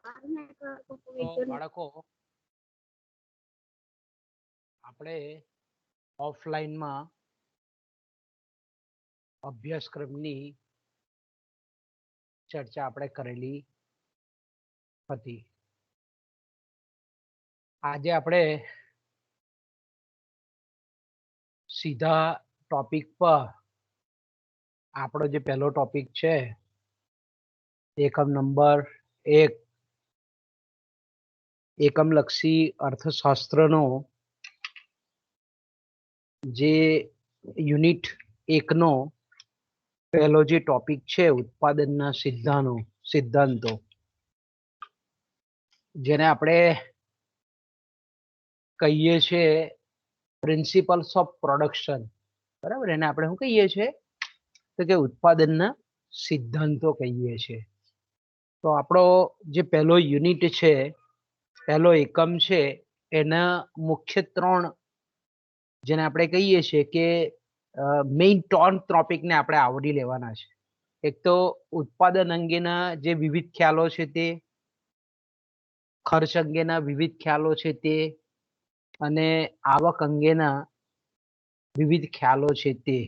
તો બાળકો આપણે ઓફલાઈનમાં અભ્યાસક્રમની ચર્ચા આપણે કરેલી હતી. આજે આપણે સીધા ટોપિક પર આપણો જે પહેલો ટોપિક છે એકમ નંબર 1 એકમલક્ષી અર્થશાસ્ત્રનો જે યુનિટ 1 નો પહેલો જે ટોપિક છે ઉત્પાદનના સિદ્ધાંતો, જેને આપણે કહીએ છીએ પ્રિન્સિપલ્સ ઓફ પ્રોડક્શન, બરાબર. એને આપણે શું કહીએ છીએ તો કે ઉત્પાદનના સિદ્ધાંતો કહીએ છીએ. તો આપણો જે પહેલો યુનિટ છે, પહેલો એકમ છે, એના મુખ્ય 3 જેને આપણે કહીએ છીએ કે મેઇન 3 ટોપિકને આપણે આવરી લેવાના છે. એક તો ઉત્પાદન અંગેના જે વિવિધ ખ્યાલો છે તે, ખર્ચ અંગેના વિવિધ ખ્યાલો છે તે, અને આવક અંગેના વિવિધ ખ્યાલો છે તે.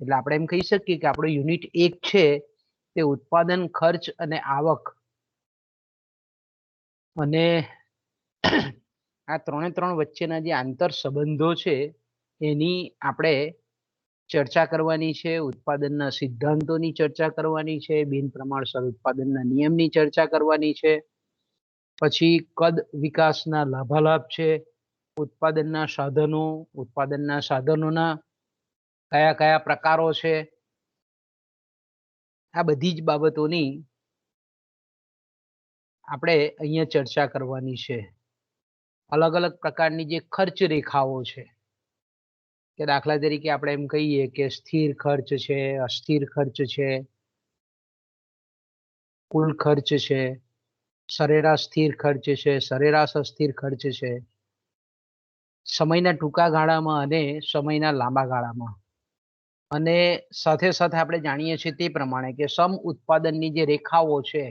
એટલે આપણે એમ કહી શકીએ કે આપણો યુનિટ 1 છે તે ઉત્પાદન, ખર્ચ અને આવક અને આ 3 વચ્ચેના જે આંતર સંબંધો છે એની આપણે ચર્ચા કરવાની છે. ઉત્પાદનના સિદ્ધાંતોની ચર્ચા કરવાની છે, બિન પ્રમાણસર ઉત્પાદનના નિયમની ચર્ચા કરવાની છે, પછી કદ વિકાસના લાભાલાભ છે, ઉત્પાદનના સાધનોના કયા કયા પ્રકારો છે, આ બધી જ બાબતોની આપણે અહીંયા ચર્ચા કરવાની છે. અલગ અલગ પ્રકારની જે ખર્ચ રેખાઓ છે, કે દાખલા તરીકે આપણે એમ કહીએ કે સ્થિર ખર્ચ છે, અસ્થિર ખર્ચ છે, કુલ ખર્ચ છે, સરેરાશ સ્થિર ખર્ચ છે, સરેરાશ અસ્થિર ખર્ચ છે, સમયના ટૂંકા ગાળામાં અને સમયના લાંબા ગાળામાં. અને સાથે સાથે આપણે જાણીએ છીએ તે પ્રમાણે કે સમ ઉત્પાદનની જે રેખાઓ છે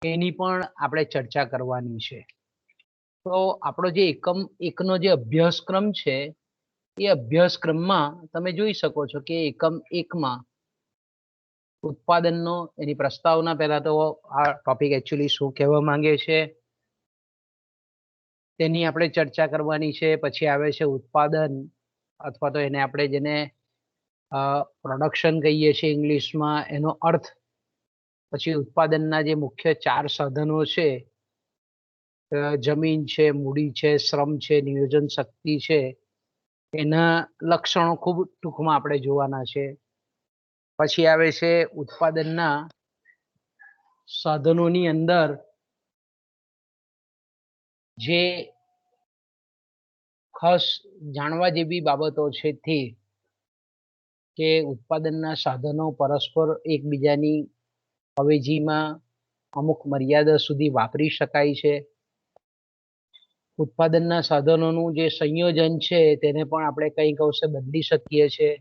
એની પણ આપણે ચર્ચા કરવાની છે. તો આપણો જે એકમ 1 નો જે અભ્યાસક્રમ છે એ અભ્યાસક્રમમાં તમે જોઈ શકો છો કે એકમ 1 માં ઉત્પાદનનો એની પ્રસ્તાવના, પહેલા તો આ ટોપિક એકચ્યુઅલી શું કહેવા માંગે છે તેની આપણે ચર્ચા કરવાની છે. પછી આવે છે ઉત્પાદન, અથવા તો એને આપણે જેને પ્રોડક્શન કહીએ છીએ ઇંગ્લિશમાં, એનો અર્થ. પછી ઉત્પાદનના જે મુખ્ય 4 સાધનો છે, જમીન છે, મૂડી છે, શ્રમ છે, નિયોજન શક્તિ છે, એના લક્ષણો ખૂબ ટૂંકમાં આપણે જોવાના છે. પછી આવે છે ઉત્પાદનના સાધનોની અંદર જે ખાસ જાણવા જેવી બાબતો છે તે કે ઉત્પાદનના સાધનો પરસ્પર એકબીજાની અવેજીમાં અમુક મર્યાદા સુધી વાપરી શકાય છે. ઉત્પાદનના સાધનોનું જે સંયોજન છે તેને પણ આપણે કંઈક અંશે બદલી શકીએ છીએ.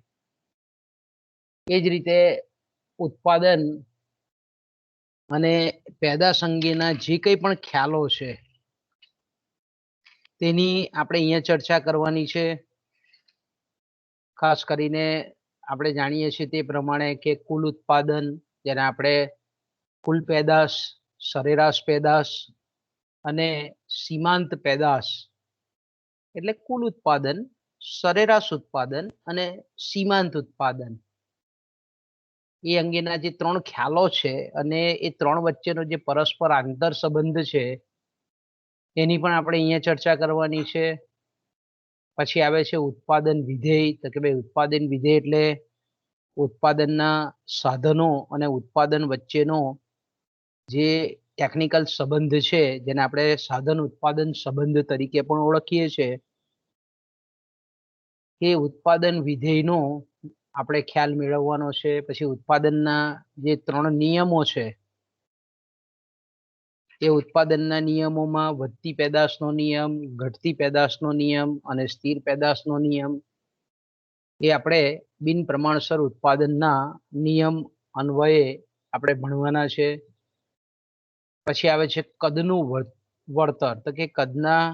એ જ રીતે ઉત્પાદન અને પેદાશ અંગેના જે કંઈ પણ ખ્યાલો છે તેની આપણે અહીંયા ચર્ચા કરવાની છે. ખાસ કરીને આપણે જાણીએ છીએ તે પ્રમાણે કે કુલ ઉત્પાદન, જેને આપણે કુલ પેદાશ, સરેરાશ પેદાશ અને સીમાંત પેદાશ, એટલે કુલ ઉત્પાદન, સરેરાશ ઉત્પાદન અને સીમાંત ઉત્પાદન, એ અંગેના જે 3 ખ્યાલો છે અને એ 3 વચ્ચેનો જે પરસ્પર આંતર સંબંધ છે એની પણ આપણે અહીંયા ચર્ચા કરવાની છે. પછી આવે છે ઉત્પાદન વિધેય. તો કે ભાઈ ઉત્પાદન વિધેય એટલે ઉત્પાદનના સાધનો અને ઉત્પાદન વચ્ચેનો જે ટેકનિકલ સંબંધ છે, જેને આપણે સાધન ઉત્પાદન સંબંધ તરીકે પણ ઓળખીએ છીએ, એ ઉત્પાદન વિધેયનો આપણે ખ્યાલ મેળવવાનો છે. પછી ઉત્પાદનના જે 3 નિયમો છે, એ ઉત્પાદનના નિયમોમાં વધતી પેદાશનો નિયમ, ઘટતી પેદાશનો નિયમ અને સ્થિર પેદાશનો નિયમ, એ આપણે બિન પ્રમાણસર ઉત્પાદનના નિયમ અન્વયે આપણે ભણવાના છે. પછી આવે છે કદનું વળતર. તો કે કદના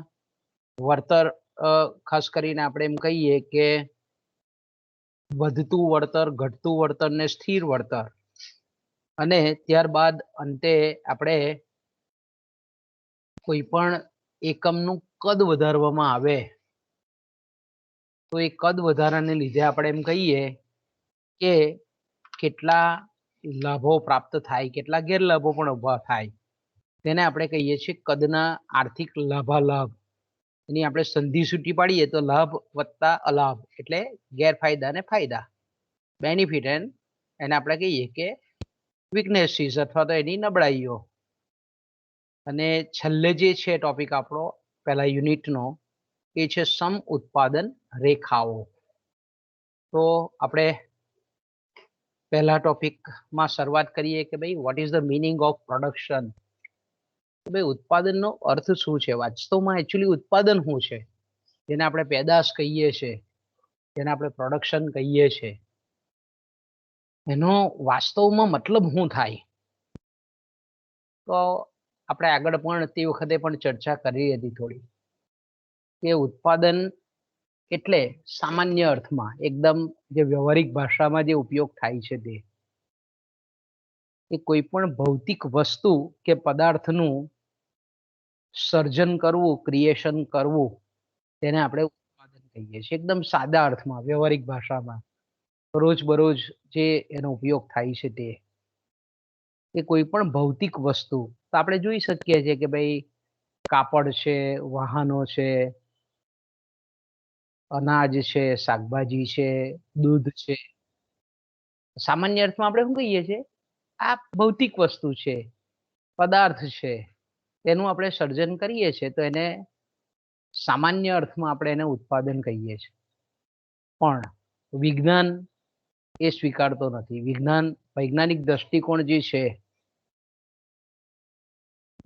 વળતર ખાસ કરીને આપણે એમ કહીએ કે વધતું વળતર, ઘટતું વળતર ને સ્થિર વળતર. અને ત્યારબાદ અંતે આપણે કોઈ પણ એકમનું કદ વધારવામાં આવે તો એ કદ વધારાને લીધે આપણે એમ કહીએ કે કેટલા લાભો પ્રાપ્ત થાય, કેટલા ગેરલાભો પણ ઉભા થાય. તેને આપણે કહીએ છીએ કદના આર્થિક લાભાલાભ. એની આપણે સંધિ છૂટી પાડીએ તો લાભ વત્તા અલાભ એટલે ગેરફાયદા અને ફાયદા, બેનિફિટ એન્ડ એને આપણે કહીએ કે વીકનેસીસ અથવા તો એની નબળાઈઓ. અને છેલ્લે જે છે ટોપિક આપણો પહેલા યુનિટનો એ છે સમ ઉત્પાદન રેખાઓ. તો આપણે પહેલા ટોપિકમાં શરૂઆત કરીએ કે ભાઈ what is the meaning of production. ભાઈ ઉત્પાદનનો અર્થ શું છે? વાસ્તવમાં એકચ્યુઅલી ઉત્પાદન શું છે? જેને આપણે પેદાશ કહીએ છીએ, જેને આપણે પ્રોડક્શન કહીએ છીએ, એનો વાસ્તવમાં મતલબ શું થાય? તો આપણે આગળ પણ તે વખતે પણ ચર્ચા કરી હતી થોડી કે ઉત્પાદન એટલે સામાન્ય અર્થમાં એકદમ જે વ્યવહારિક ભાષામાં જે ઉપયોગ થાય છે તે કોઈ પણ ભૌતિક વસ્તુ કે પદાર્થનું સર્જન કરવું, ક્રિએશન કરવું, તેને આપણે ઉત્પાદન કહીએ છીએ. એકદમ સાદા અર્થમાં, વ્યવહારિક ભાષામાં, રોજબરોજ જે એનો ઉપયોગ થાય છે તે એ કોઈ પણ ભૌતિક વસ્તુ. તો આપણે જોઈ શકીએ છીએ કે ભાઈ કાપડ છે, વાહનો છે, અનાજ છે, શાકભાજી છે, દૂધ છે. સામાન્ય અર્થમાં આપણે શું કહીએ છીએ? આ ભૌતિક વસ્તુ છે, પદાર્થ છે, તેનું આપણે સર્જન કરીએ છીએ તો એને સામાન્ય અર્થમાં આપણે એને ઉત્પાદન કહીએ છીએ. પણ વિજ્ઞાન એ સ્વીકારતો નથી. વૈજ્ઞાનિક દ્રષ્ટિકોણ જે છે,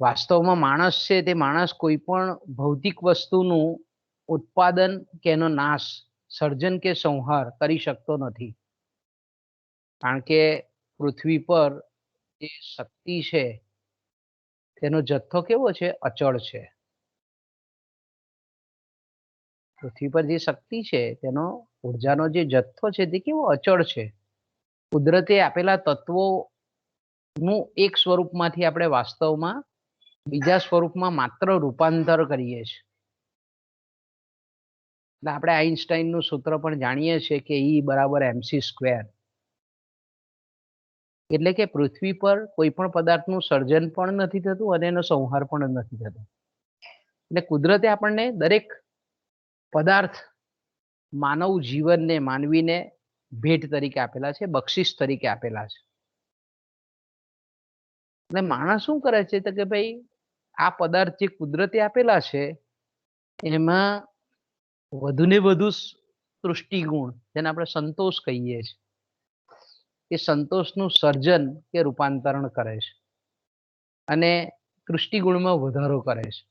વાસ્તવમાં માણસ છે તે માણસ કોઈ પણ ભૌતિક વસ્તુનું ઉત્પાદન કે એનો નાશ, સર્જન કે સંહાર કરી શકતો નથી. કારણ કે પૃથ્વી પર જે શક્તિ છે તેનો જથ્થો કેવો છે? અચળ છે. પૃથ્વી પર જે શક્તિ છે તેનો ઉર્જાનો જે જથ્થો છે તે કેવો? અચળ છે. કુદરતે આપેલા તત્વોનું એક સ્વરૂપમાંથી આપણે વાસ્તવમાં બીજા સ્વરૂપમાં માત્ર રૂપાંતર કરીએ છીએ. એટલે આપણે આઈન્સ્ટાઈનનું સૂત્ર પણ જાણીએ છીએ કે E બરાબર mc². એટલે કે પૃથ્વી પર કોઈ પણ પદાર્થનું સર્જન પણ નથી થતું અને એનો સંહાર પણ નથી થતો. એટલે કુદરતે આપણને દરેક પદાર્થ માનવ જીવનને, માનવીને ભેટ તરીકે આપેલા છે, બક્ષિસ તરીકે આપેલા છે. એટલે માણસ શું કરે છે તો કે ભાઈ આ પદાર્થ જે કુદરતે આપેલા છે એમાં વધુને વધુ સૃષ્ટિગુણ, જેને આપણે સંતોષ કહીએ છીએ, એ સંતોષનું સર્જન કે રૂપાંતરણ કરે છે અને સૃષ્ટિગુણમાં વધારો કરે છે.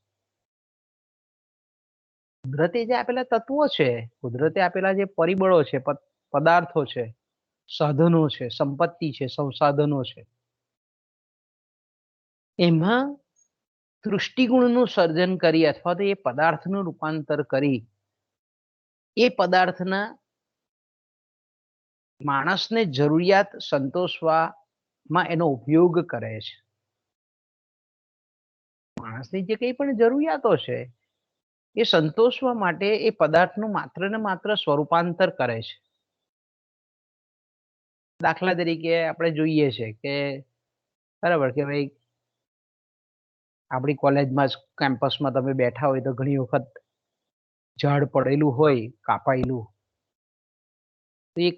કુદરતે જે આપેલા તત્વો છે, કુદરતે આપેલા જે પરિબળો છે, પદાર્થો છે, સાધનો છે, સંપત્તિ છે, સંસાધનો છે, એમાં સૃષ્ટિગુણનું સર્જન કરી અથવા તો એ પદાર્થનું રૂપાંતર કરી એ પદાર્થના માણસને જરૂરિયાત સંતોષવામાં એનો ઉપયોગ કરે છે. માણસની જે કંઈ પણ જરૂરિયાતો છે એ સંતોષવા માટે એ પદાર્થનું માત્ર ને માત્ર સ્વરૂપાંતર કરે છે. દાખલા તરીકે આપણે જોઈએ છે કે બરાબર કે ભાઈ આપણી કોલેજમાં જ કેમ્પસમાં તમે બેઠા હોય તો ઘણી વખત ઝાડ પડેલું હોય, કાપાયેલું, તો એ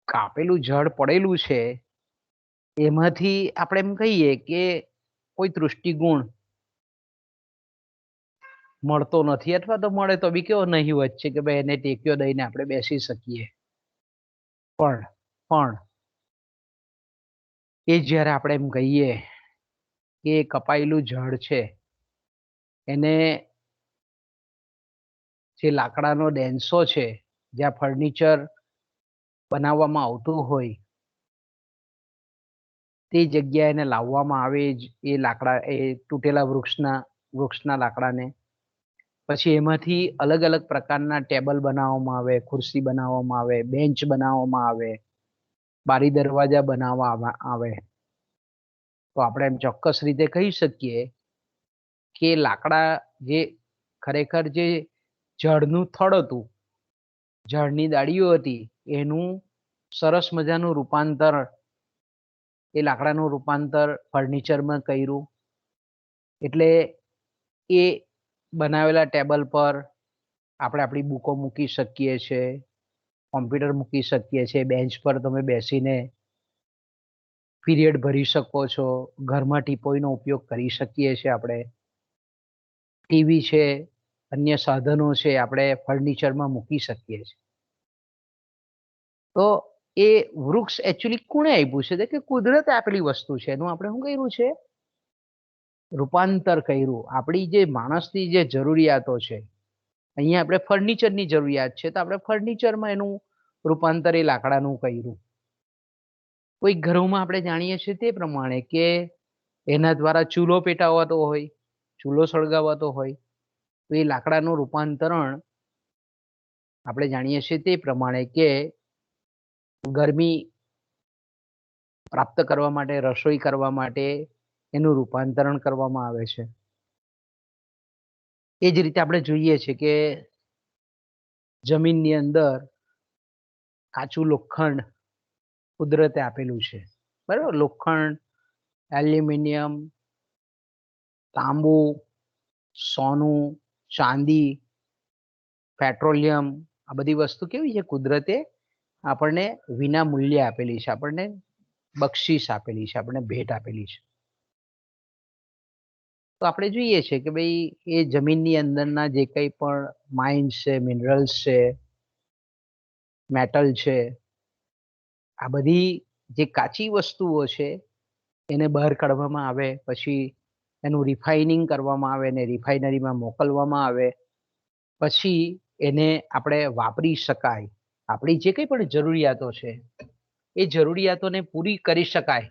કાપેલું ઝાડ પડેલું છે એમાંથી આપણે એમ કહીએ કે કોઈ દૃષ્ટિગુણ મળતો નથી, અથવા તો મળે તો બી કેવો નહીવત છે કે ભાઈ એને ટેક્યો દઈને આપણે બેસી શકીએ. પણ એ જ્યારે આપણે એમ કહીએ કે કપાયેલું ઝાડ છે એને જે લાકડાનો ડેન્સો છે, જ્યાં ફર્નિચર બનાવવામાં આવતું હોય, તે જગ્યાએ એને લાવવામાં આવે જ એ લાકડા, એ તૂટેલા વૃક્ષના લાકડાને. પછી એમાંથી અલગ અલગ પ્રકારના ટેબલ બનાવવામાં આવે, ખુરશી બનાવવામાં આવે, બેન્ચ બનાવવામાં આવે, બારી દરવાજા બનાવવામાં આવે. તો આપણે એમ ચોક્કસ રીતે કહી શકીએ કે લાકડા જે ખરેખર જે ઝાડનું થડ હતું, ઝાડની ડાળીઓ હતી, એનું સરસ મજાનું રૂપાંતર, એ લાકડાનું રૂપાંતર ફર્નિચરમાં કર્યું. એટલે એ બનાવેલા ટેબલ પર આપણે આપણી બુકો મૂકી શકીએ છીએ, કોમ્પ્યુટર મૂકી શકીએ છીએ, બેન્ચ પર તમે બેસીને પીરિયડ ભરી શકો છો, ઘરમાં ટીપોઈનો ઉપયોગ કરી શકીએ છીએ આપણે. ટીવી છે, અન્ય સાધનો છે, આપણે ફર્નિચરમાં મૂકી શકીએ છીએ. તો એ વૃક્ષ એકચ્યુઅલી કોણે આપ્યું છે કે કુદરતે આપેલી વસ્તુ છે, એનું આપણે શું કર્યું છે? રૂપાંતર કર્યું. આપણી જે માણસની જે જરૂરિયાતો છે, અહીંયા આપણે ફર્નિચરની જરૂરિયાત છે, તો આપણે ફર્નિચરમાં એનું રૂપાંતર એ લાકડાનું કર્યું. કોઈ ઘરોમાં આપણે જાણીએ છીએ તે પ્રમાણે કે એના દ્વારા ચૂલો પેટાવાતો હોય, ચૂલો સળગાવાતો હોય, તો એ લાકડાનું રૂપાંતરણ આપણે જાણીએ છીએ તે પ્રમાણે કે ગરમી પ્રાપ્ત કરવા માટે, રસોઈ કરવા માટે એનું રૂપાંતરણ કરવામાં આવે છે. એ જ રીતે આપણે જોઈએ છે કે જમીનની અંદર કાચું લોખંડ કુદરતે આપેલું છે, બરાબર? લોખંડ, એલ્યુમિનિયમ, તાંબુ, સોનું, ચાંદી, પેટ્રોલિયમ, આ બધી વસ્તુ કેવી છે? કુદરતે આપણને વિના મૂલ્યે આપેલી છે, આપણને બક્ષિસ આપેલી છે, આપણને ભેટ આપેલી છે. તો આપણે જોઈએ છે કે ભાઈ એ જમીનની અંદરના જે કંઈ પણ માઇન્સ છે, મિનરલ્સ છે, મેટલ છે, આ બધી જે કાચી વસ્તુઓ છે એને બહાર કાઢવામાં આવે, પછી એનું રિફાઇનિંગ કરવામાં આવે, ને રિફાઇનરીમાં મોકલવામાં આવે, પછી એને આપણે વાપરી શકાય. આપણી જે કંઈ પણ જરૂરિયાતો છે એ જરૂરિયાતોને પૂરી કરી શકાય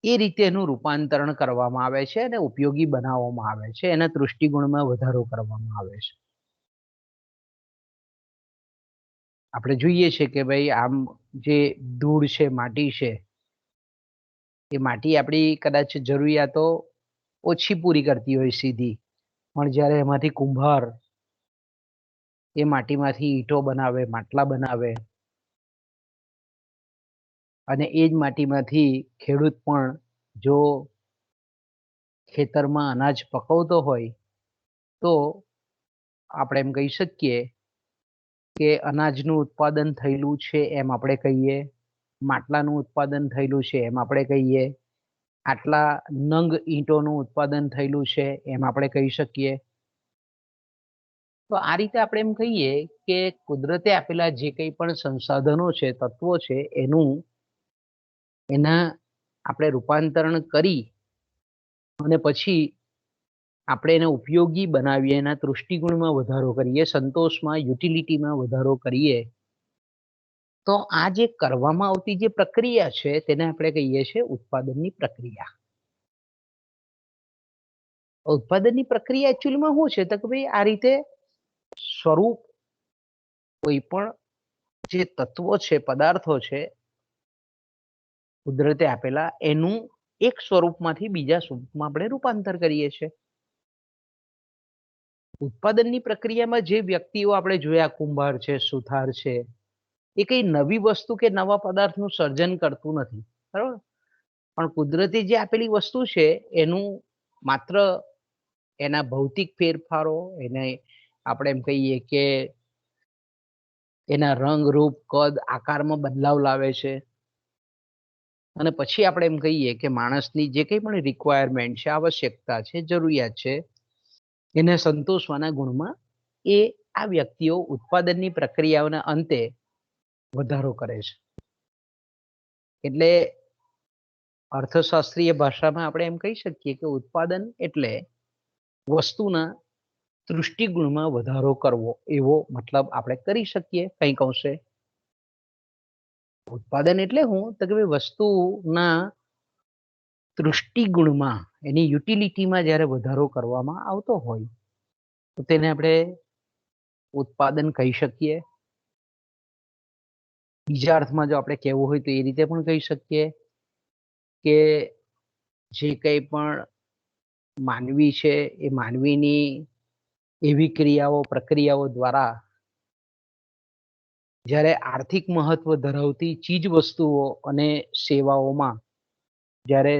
એ રીતે એનું રૂપાંતરણ કરવામાં આવે છે અને ઉપયોગી બનાવવામાં આવે છે, એના દૃષ્ટિગુણમાં વધારો કરવામાં આવે છે. આપણે જોઈએ છે કે ભાઈ આમ જે ધૂળ છે, માટી છે, એ માટી આપણી કદાચ જરૂરિયાતો ઓછી પૂરી કરતી હોય સીધી, પણ જ્યારે એમાંથી કુંભાર એ માટીમાંથી ઈંટો બનાવે, માટલા બનાવે, અને એ જ માટીમાંથી ખેડૂત પણ જો ખેતરમાં અનાજ પકવતો હોય તો આપણે એમ કહી શકીએ કે અનાજનું ઉત્પાદન થયેલું છે એમ આપણે કહીએ, માટલાનું ઉત્પાદન થયેલું છે એમ આપણે કહીએ, આટલા નંગ ઈંટોનું ઉત્પાદન થયેલું છે એમ આપણે કહી શકીએ. તો આ રીતે આપણે એમ કહીએ કે કુદરતે આપેલા જે કંઈ પણ સંસાધનો છે, તત્વો છે, એના આપણે રૂપાંતરણ કરી અને પછી આપણે એને ઉપયોગી બનાવીએ, એના દૃષ્ટિગુણમાં વધારો કરીએ, સંતોષમાં, યુટિલિટીમાં વધારો કરીએ, તો આ જે કરવામાં આવતી જે પ્રક્રિયા છે તેને આપણે કહીએ છીએ ઉત્પાદનની પ્રક્રિયા. ઉત્પાદનની પ્રક્રિયા એકચ્યુઅલીમાં શું છે? તો કે ભાઈ આ રીતે સ્વરૂપ, કોઈ પણ જે તત્વો છે, પદાર્થો છે કુદરતે આપેલા, એનું એક સ્વરૂપમાંથી બીજા સ્વરૂપમાં આપણે રૂપાંતર કરીએ છીએ. ઉત્પાદનની પ્રક્રિયામાં જે વ્યક્તિઓ આપણે જોયા, કુંભાર છે, સુથાર છે, એ કઈ નવી વસ્તુ કે નવા પદાર્થનું સર્જન કરતું નથી, બરાબર? પણ કુદરતે જે આપેલી વસ્તુ છે એનું માત્ર એના ભૌતિક ફેરફારો, એને આપણે એમ કહીએ કે એના રંગ, રૂપ, કદ, આકારમાં બદલાવ લાવે છે, અને પછી આપણે એમ કહીએ કે માણસની જે કંઈ પણ રિક્વાયરમેન્ટ છે, આવશ્યકતા છે, જરૂરિયાત છે, એને સંતોષવાના ગુણમાં એ આ વ્યક્તિઓ ઉત્પાદનની પ્રક્રિયાઓના અંતે વધારો કરે છે. એટલે અર્થશાસ્ત્રીય ભાષામાં આપણે એમ કહી શકીએ કે ઉત્પાદન એટલે વસ્તુના તૃષ્ટિગુણમાં વધારો કરવો એવો મતલબ આપણે કરી શકીએ કંઈક અંશે. ઉત્પાદન એટલે શું? તો કે ભાઈ વસ્તુના તૃષ્ટિગુણમાં એની યુટિલિટીમાં જ્યારે વધારો કરવામાં આવતો હોય તો તેને આપણે ઉત્પાદન કહી શકીએ. બીજા અર્થમાં જો આપણે કહેવું હોય તો એ રીતે પણ કહી શકીએ કે જે કંઈ પણ માનવી છે એ માનવીની એવી ક્રિયાઓ પ્રક્રિયાઓ દ્વારા જ્યારે આર્થિક મહત્વ ધરાવતી ચીજ વસ્તુઓ અને સેવાઓમાં જ્યારે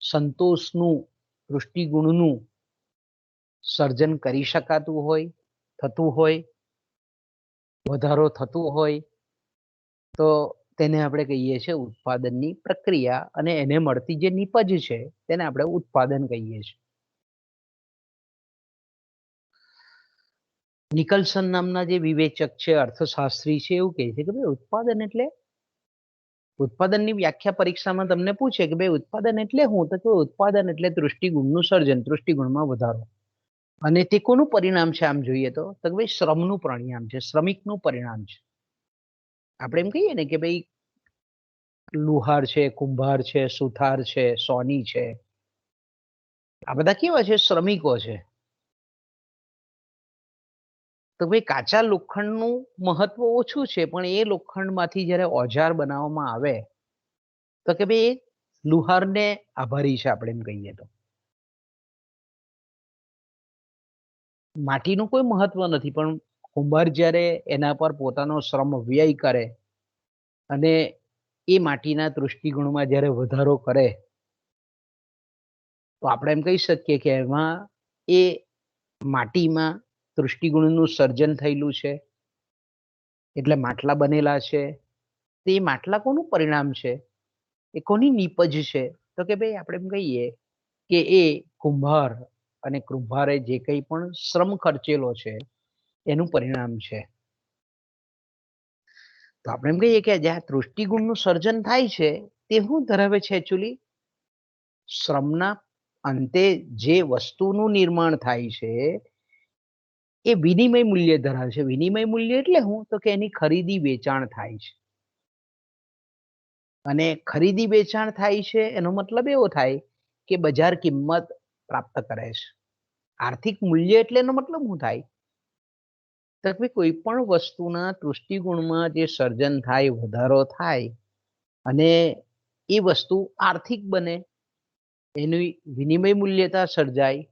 સંતોષનું તૃષ્ટિગુણનું સર્જન કરી શકાતું હોય, થતું હોય, વધારો થતું હોય તો તેને આપણે કહીએ છીએ ઉત્પાદનની પ્રક્રિયા, અને એને મળતી જે નીપજ છે તેને આપણે ઉત્પાદન કહીએ છીએ. નિકલ્સન નામના જે વિવેચક છે, અર્થશાસ્ત્રી છે, એવું કહે છે કે ભાઈ ઉત્પાદનની વ્યાખ્યા પરીક્ષામાં તમને પૂછે કે ભાઈ ઉત્પાદન એટલે શું? તો કે ઉત્પાદન એટલે તૃષ્ટિગુણનું સર્જન, તૃષ્ટિગુણમાં વધારો. અને તે કોનું પરિણામ છે? આમ જોઈએ તો કે ભાઈ શ્રમનું પરિણામ છે, શ્રમિકનું પરિણામ છે. આપણે એમ કહીએ ને કે ભાઈ લુહાર છે, કુંભાર છે, સુથાર છે, સોની છે, આ બધા કેવા છે? શ્રમિકો છે. તો ભાઈ કાચા લોખંડનું મહત્વ ઓછું છે, પણ એ લોખંડમાંથી જ્યારે ઓજાર બનાવવામાં આવે તો કે ભાઈ લુહારને આભારી છે, આપણે એમ કહીએ તો. માટીનું કોઈ મહત્વ નથી, પણ કુંભાર જ્યારે એના પર પોતાનો શ્રમ વ્યય કરે અને એ માટીના તૃષ્ટિગુણમાં જ્યારે વધારો કરે તો આપણે એમ કહી શકીએ કે એમાં એ માટીમાં તૃષ્ટિગુણનું સર્જન થયેલું છે, એટલે માટલા બનેલા છે. તે માટલા કોનું પરિણામ છે? એ કોની નીપજ છે? તો કે ભાઈ આપણે એમ કહીએ કે એ કુંભાર અને કુંભારે જે કંઈ પણ શ્રમ ખર્ચેલો છે એનું પરિણામ છે. તો આપણે એમ કહીએ કે જ્યાં તૃષ્ટિગુણનું સર્જન થાય છે તે શું ધરાવે છે? એકચ્યુઅલી શ્રમના અંતે જે વસ્તુનું નિર્માણ થાય છે એ વિનિમય મૂલ્ય ધરાવે છે. વિનિમય મૂલ્ય એટલે શું? તો કે એની ખરીદી વેચાણ થાય છે. અને ખરીદી વેચાણ થાય છે એનો મતલબ એવો થાય કે બજાર કિંમત પ્રાપ્ત કરે છે. આર્થિક મૂલ્ય એટલે એનો મતલબ શું થાય? તો કે કોઈ પણ વસ્તુના તૃષ્ટિગુણમાં જે સર્જન થાય, વધારો થાય અને એ વસ્તુ આર્થિક બને, એની વિનિમય મૂલ્યતા સર્જાય,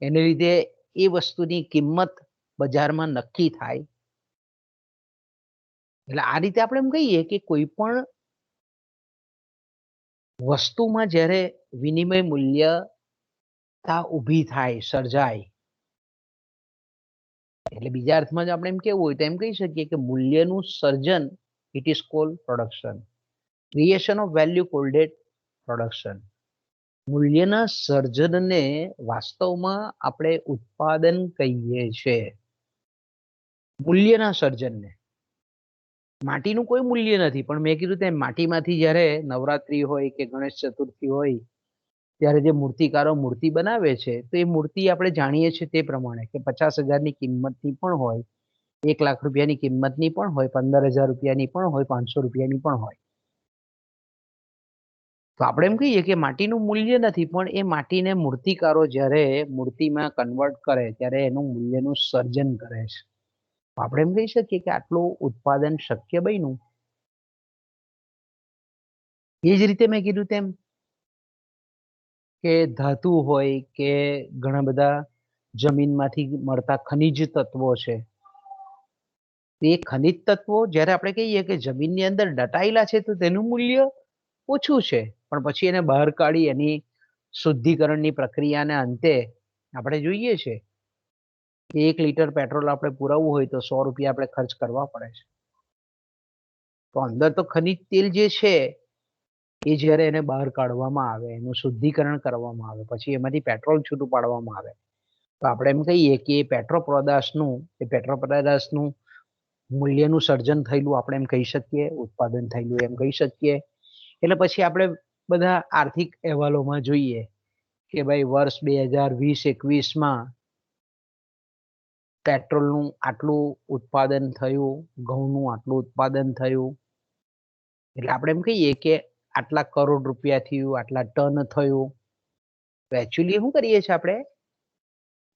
એને લીધે એ વસ્તુની કિંમત બજારમાં નક્કી થાય. એટલે આ રીતે આપણે એમ કહીએ કે કોઈ પણ વસ્તુમાં જ્યારે વિનિમય મૂલ્યતા ઊભી થાય, સર્જાય, એટલે બીજા અર્થમાં જો આપણે એમ કેવું હોય તો એમ કહી શકીએ કે મૂલ્યનું સર્જન, it is called production. Creation of value called it production. મૂલ્યના સર્જનને વાસ્તવમાં આપણે ઉત્પાદન કહીએ છીએ. મૂલ્યના સર્જનને. માટીનું કોઈ મૂલ્ય નથી, પણ મેં કીધું તેમ માટીમાંથી જ્યારે નવરાત્રી હોય કે ગણેશ ચતુર્થી હોય ત્યારે જે મૂર્તિકારો મૂર્તિ બનાવે છે તો એ મૂર્તિ આપણે જાણીએ છીએ તે પ્રમાણે કે 50,000ની કિંમતની પણ હોય, 1 લાખ રૂપિયાની કિંમતની પણ હોય, 15,000 રૂપિયાની પણ હોય, 500 રૂપિયાની પણ હોય. તો આપણે એમ કહીએ કે માટીનું મૂલ્ય નથી, પણ એ માટીને મૂર્તિકારો જ્યારે મૂર્તિમાં કન્વર્ટ કરે ત્યારે એનું મૂલ્યનું સર્જન કરે છે. આપણે એમ કહી શકીએ કે આટલું ઉત્પાદન શક્ય બન્યું. એ જ રીતે મેં કીધું તેમ કે ધાતુ હોય કે ઘણા બધા જમીનમાંથી મળતા ખનિજ તત્વો છે, તે ખનિજ તત્વો જ્યારે આપણે કહીએ કે જમીનની અંદર દટાયેલા છે તો તેનું મૂલ્ય ઓછું છે, પણ પછી એને બહાર કાઢી એની શુદ્ધિકરણની પ્રક્રિયાને અંતે આપણે જોઈએ છે કે 1 લીટર પેટ્રોલ આપણે પુરાવવું હોય તો 100 રૂપિયા આપણે ખર્ચ કરવા પડે છે. તો અંદર તો ખનિજ તેલ જે છે એ જ્યારે એને બહાર કાઢવામાં આવે, એનું શુદ્ધિકરણ કરવામાં આવે, પછી એમાંથી પેટ્રોલ છૂટું પાડવામાં આવે તો આપણે એમ કહીએ કે પેટ્રોલ પેદાશનું મૂલ્યનું સર્જન થયેલું આપણે એમ કહી શકીએ, ઉત્પાદન થયેલું એમ કહી શકીએ. એટલે પછી આપણે બધા આર્થિક અહેવાલોમાં જોઈએ કે ભાઈ વર્ષ 2020-21માં પેટ્રોલનું આટલું ઉત્પાદન થયું, ઘઉંનું આટલું ઉત્પાદન થયું, એટલે આપણે એમ કહીએ કે આટલા કરોડ રૂપિયા થયું, આટલા ટન થયું. એકચ્યુઅલી શું કરીએ છીએ આપણે?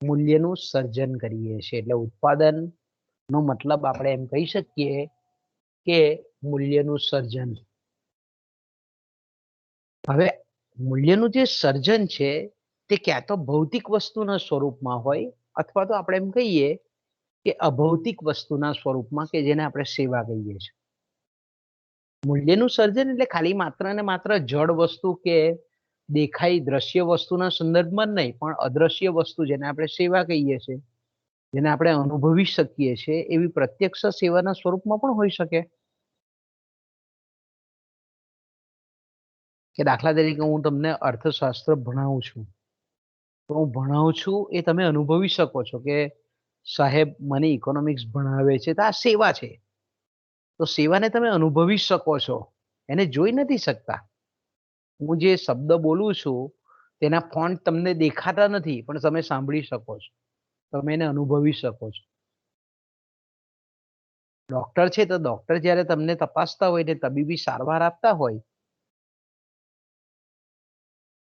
મૂલ્યનું સર્જન કરીએ છીએ. એટલે ઉત્પાદન નો મતલબ આપણે એમ કહી શકીએ કે મૂલ્યનું સર્જન. હવે મૂલ્યનું જે સર્જન છે તે ક્યાં તો ભૌતિક વસ્તુના સ્વરૂપમાં હોય અથવા તો આપણે એમ કહીએ કે અભૌતિક વસ્તુના સ્વરૂપમાં કે જેને આપણે સેવા કહીએ છીએ. મૂલ્યનું સર્જન એટલે ખાલી માત્ર ને માત્ર જડ વસ્તુ કે દેખાય દ્રશ્ય વસ્તુના સંદર્ભમાં જ નહીં, પણ અદ્રશ્ય વસ્તુ જેને આપણે સેવા કહીએ છીએ, જેને આપણે અનુભવી શકીએ છીએ, એવી પ્રત્યક્ષ સેવાના સ્વરૂપમાં પણ હોઈ શકે. કે દાખલા તરીકે હું તમને અર્થશાસ્ત્ર ભણાવું છું, તો હું ભણાવું છું એ તમે અનુભવી શકો છો કે સાહેબ મને ઇકોનોમિક્સ ભણાવે છે, તો આ સેવા છે. તો સેવાને તમે અનુભવી શકો છો, એને જોઈ નથી શકતા. હું જે શબ્દ બોલું છું તેના ફોન્ટ તમને દેખાતા નથી, પણ તમે સાંભળી શકો છો, તમે એને અનુભવી શકો છો. ડોક્ટર છે તો ડોક્ટર જ્યારે તમને તપાસતા હોય ને તબીબી સારવાર આપતા હોય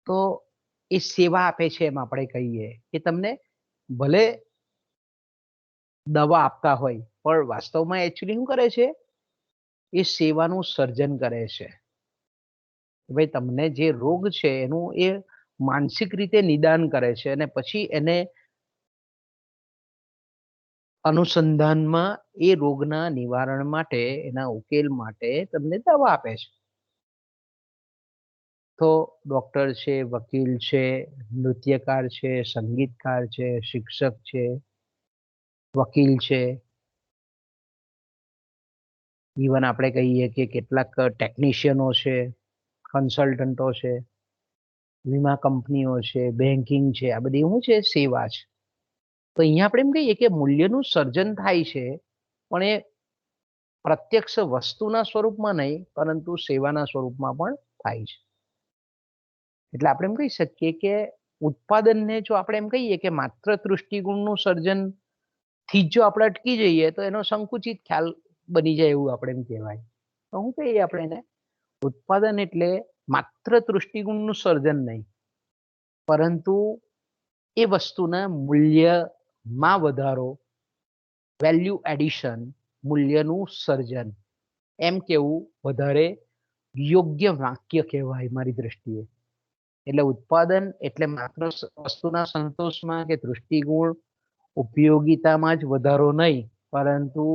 તો એ સેવા આપે છે એમ આપણે કહીએ કે તમને ભલે દવા આપતા હોય પણ વાસ્તવમાં એકચ્યુઅલી શું કરે છે? એ સેવાનું સર્જન કરે છે. ભાઈ તમને જે રોગ છે એનું એ માનસિક રીતે નિદાન કરે છે અને પછી એને અનુસંધાનમાં એ રોગના નિવારણ માટે, એના ઉકેલ માટે તમને દવા આપે છે. તો ડોક્ટર છે, વકીલ છે, નૃત્યકાર છે, સંગીતકાર છે, શિક્ષક છે, વકીલ છે, ઇવન આપણે કહીએ કે કેટલાક ટેકનિશિયનો છે, કન્સલ્ટન્ટો છે, વીમા કંપનીઓ છે, બેન્કિંગ છે, આ બધી શું છે? સેવા છે. તો અહીંયા આપણે એમ કહીએ કે મૂલ્યનું સર્જન થાય છે, પણ એ પ્રત્યક્ષ વસ્તુના સ્વરૂપમાં નહીં, પરંતુ સેવાના સ્વરૂપમાં પણ થાય છે. એટલે આપણે એમ કહી શકીએ કે ઉત્પાદનને જો આપણે એમ કહીએ કે માત્ર દૃષ્ટિગુણનું સર્જન થી જ જો આપણે અટકી જઈએ તો એનો સંકુચિત ખ્યાલ બની જાય એવું આપણે એમ કહેવાય. તો શું કહીએ આપણે એને? ઉત્પાદન એટલે માત્ર દૃષ્ટિગુણનું સર્જન નહીં, પરંતુ એ વસ્તુના મૂલ્યમાં વધારો, વેલ્યુ એડિશન, મૂલ્યનું સર્જન, એમ કેવું વધારે યોગ્ય વાક્ય કહેવાય મારી દ્રષ્ટિએ. એટલે ઉત્પાદન એટલે માત્ર વસ્તુના સંતોષમાં કે દૃષ્ટિગુણ ઉપયોગિતામાં જ વધારો નહીં, પરંતુ